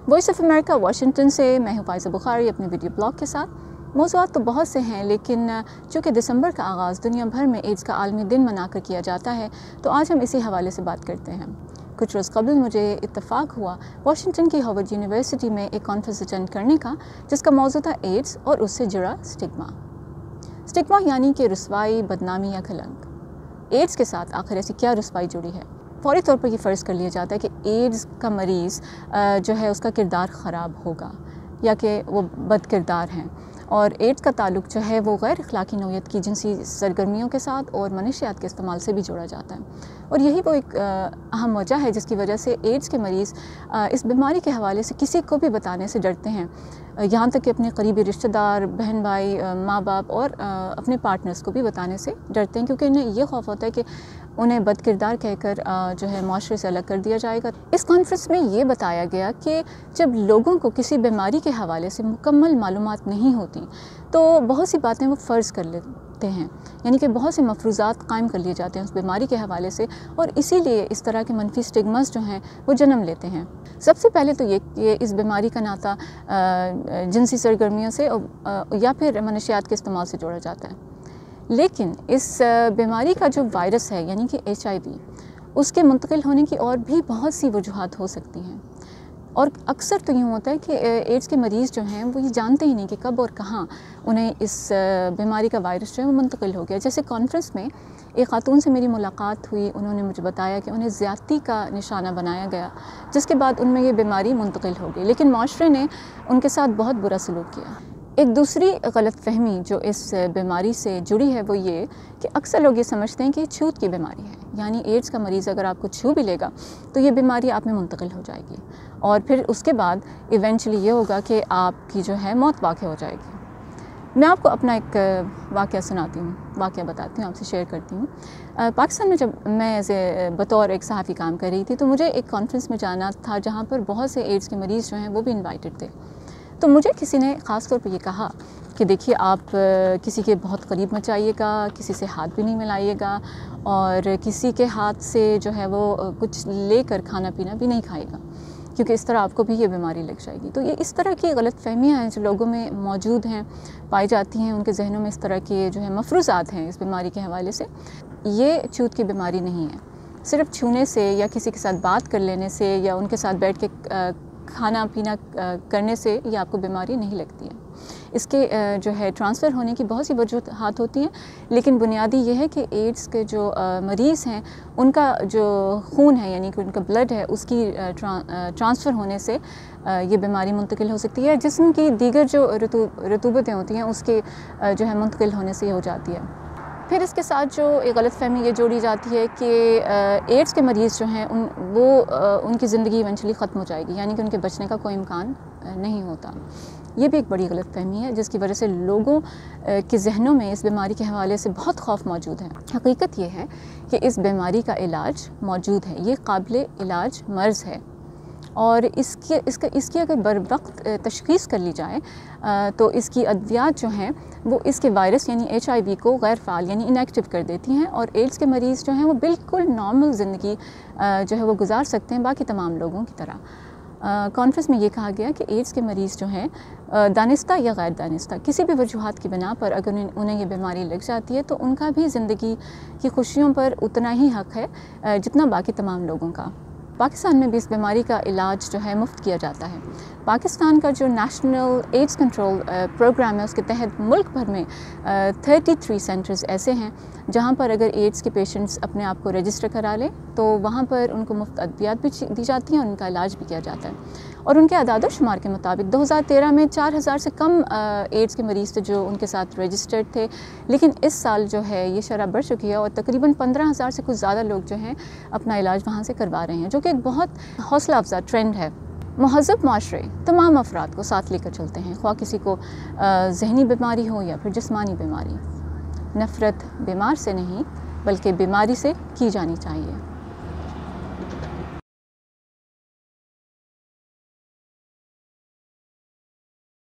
Voice of America Washington سے میں ہوں فائزہ بخاری اپنے ویڈیو بلاگ کے ساتھ۔ موضوعات تو بہت سے ہیں، لیکن چونکہ دسمبر کا آغاز دنیا بھر میں ایڈز کا عالمی دن منا کر کیا جاتا ہے، تو آج ہم اسی حوالے سے بات کرتے ہیں۔ کچھ روز قبل مجھے اتفاق ہوا واشنگٹن کی ہارورڈ یونیورسٹی میں ایک کانفرنس اٹینڈ کرنے کا، جس کا موضوع تھا ایڈز اور اس سے جڑا سٹگما۔ سٹگما یعنی کہ رسوائی، بدنامی یا کلنک۔ ایڈز کے ساتھ آخر ایسی کیا رسوائی جڑی ہے؟ فوری طور پر یہ فرض کر لیا جاتا ہے کہ ایڈز کا مریض جو ہے اس کا کردار خراب ہوگا یا کہ وہ بد کردار ہیں، اور ایڈز کا تعلق جو ہے وہ غیر اخلاقی نوعیت کی جنسی سرگرمیوں کے ساتھ اور منشیات کے استعمال سے بھی جوڑا جاتا ہے، اور یہی وہ ایک اہم وجہ ہے جس کی وجہ سے ایڈز کے مریض اس بیماری کے حوالے سے کسی کو بھی بتانے سے ڈرتے ہیں، یہاں تک کہ اپنے قریبی رشتہ دار، بہن بھائی، ماں باپ اور اپنے پارٹنرز کو بھی بتانے سے ڈرتے ہیں، کیونکہ انہیں یہ خوف ہوتا ہے کہ انہیں بد کردار کہہ کر جو ہے معاشرے سے الگ کر دیا جائے گا۔ اس کانفرنس میں یہ بتایا گیا کہ جب لوگوں کو کسی بیماری کے حوالے سے مکمل معلومات نہیں ہوتی تو بہت سی باتیں وہ فرض کر لیتے ہیں، یعنی کہ بہت سے مفروضات قائم کر لیے جاتے ہیں اس بیماری کے حوالے سے، اور اسی لیے اس طرح کے منفی سٹگماز جو ہیں وہ جنم لیتے ہیں۔ سب سے پہلے تو یہ کہ اس بیماری کا ناطہ جنسی سرگرمیوں سے یا پھر منشیات کے استعمال سے جوڑا جاتا ہے، لیکن اس بیماری کا جو وائرس ہے یعنی کہ HIV، اس کے منتقل ہونے کی اور بھی بہت سی وجوہات ہو سکتی ہیں، اور اکثر تو یوں ہوتا ہے کہ ایڈز کے مریض جو ہیں وہ یہ جانتے ہی نہیں کہ کب اور کہاں انہیں اس بیماری کا وائرس جو ہے وہ منتقل ہو گیا۔ جیسے کانفرنس میں ایک خاتون سے میری ملاقات ہوئی، انہوں نے مجھے بتایا کہ انہیں زیادتی کا نشانہ بنایا گیا، جس کے بعد ان میں یہ بیماری منتقل ہو گئی، لیکن معاشرے نے ان کے ساتھ بہت برا سلوک کیا۔ ایک دوسری غلط فہمی جو اس بیماری سے جڑی ہے وہ یہ کہ اکثر لوگ یہ سمجھتے ہیں کہ یہ چھوت کی بیماری ہے، یعنی ایڈز کا مریض اگر آپ کو چھو بھی لے گا تو یہ بیماری آپ میں منتقل ہو جائے گی، اور پھر اس کے بعد ایونچولی یہ ہوگا کہ آپ کی جو ہے موت واقع ہو جائے گی۔ میں آپ کو اپنا ایک واقعہ بتاتی ہوں، آپ سے شیئر کرتی ہوں۔ پاکستان میں جب میں بطور ایک صحافی کام کر رہی تھی تو مجھے ایک کانفرنس میں جانا تھا جہاں پر بہت سے ایڈز کے مریض جو ہیں وہ بھی انوائٹڈ تھے۔ تو مجھے کسی نے خاص طور پہ یہ کہا کہ دیکھیے آپ کسی کے بہت قریب مت جائیے گا، کسی سے ہاتھ بھی نہیں ملائیے گا، اور کسی کے ہاتھ سے جو ہے وہ کچھ لے کر کھانا پینا بھی نہیں کھائے گا، کیونکہ اس طرح آپ کو بھی یہ بیماری لگ جائے گی۔ تو یہ اس طرح کی غلط فہمیاں ہیں جو لوگوں میں موجود ہیں، پائی جاتی ہیں، ان کے ذہنوں میں اس طرح کے جو ہے مفروضات ہیں اس بیماری کے حوالے سے۔ یہ چھوت کی بیماری نہیں ہے، صرف چھونے سے یا کسی کے ساتھ بات کر لینے سے یا ان کے ساتھ بیٹھ کے کھانا پینا کرنے سے یہ آپ کو بیماری نہیں لگتی ہے۔ اس کے جو ہے ٹرانسفر ہونے کی بہت سی وجوہات ہوتی ہیں، لیکن بنیادی یہ ہے کہ ایڈز کے جو مریض ہیں ان کا جو خون ہے یعنی کہ ان کا بلڈ ہے اس کی ٹرانسفر ہونے سے یہ بیماری منتقل ہو سکتی ہے، جسم کی دیگر جو رطوبتیں ہوتی ہیں اس کے جو ہے منتقل ہونے سے یہ ہو جاتی ہے۔ پھر اس کے ساتھ جو ایک غلط فہمی یہ جوڑی جاتی ہے کہ ایڈز کے مریض جو ہیں ان کی زندگی ایونچولی ختم ہو جائے گی، یعنی کہ ان کے بچنے کا کوئی امکان نہیں ہوتا۔ یہ بھی ایک بڑی غلط فہمی ہے جس کی وجہ سے لوگوں کے ذہنوں میں اس بیماری کے حوالے سے بہت خوف موجود ہے۔ حقیقت یہ ہے کہ اس بیماری کا علاج موجود ہے، یہ قابل علاج مرض ہے، اور اس کی اگر بر وقت تشخیص کر لی جائے تو اس کی ادویات جو ہیں وہ اس کے وائرس یعنی HIV کو غیر فعال یعنی انیکٹیو کر دیتی ہیں، اور ایڈز کے مریض جو ہیں وہ بالکل نارمل زندگی جو ہے وہ گزار سکتے ہیں باقی تمام لوگوں کی طرح۔ کانفرنس میں یہ کہا گیا کہ ایڈز کے مریض جو ہیں دانستہ یا غیر دانستہ کسی بھی وجوہات کی بنا پر اگر انہیں یہ بیماری لگ جاتی ہے تو ان کا بھی زندگی کی خوشیوں پر اتنا ہی حق ہے جتنا باقی تمام لوگوں کا۔ پاکستان میں بھی اس بیماری کا علاج جو ہے مفت کیا جاتا ہے۔ پاکستان کا جو نیشنل ایڈز کنٹرول پروگرام ہے اس کے تحت ملک بھر میں 33 سینٹرز ایسے ہیں جہاں پر اگر ایڈز کے پیشنٹس اپنے آپ کو رجسٹر کرا لیں تو وہاں پر ان کو مفت ادویات بھی دی جاتی ہیں اور ان کا علاج بھی کیا جاتا ہے، اور ان کے اعداد و شمار کے مطابق 2013 میں 4000 سے کم ایڈز کے مریض تھے جو ان کے ساتھ رجسٹرڈ تھے، لیکن اس سال جو ہے یہ شرح بڑھ چکی ہے اور تقریباً 15000 سے کچھ زیادہ لوگ جو ہیں اپنا علاج وہاں سے کروا رہے ہیں، جو کہ ایک بہت حوصلہ افزا ٹرینڈ ہے۔ مہذب معاشرے تمام افراد کو ساتھ لے کر چلتے ہیں، خواہ کسی کو ذہنی بیماری ہو یا پھر جسمانی بیماری۔ نفرت بیمار سے نہیں بلکہ بیماری سے کی جانی چاہیے۔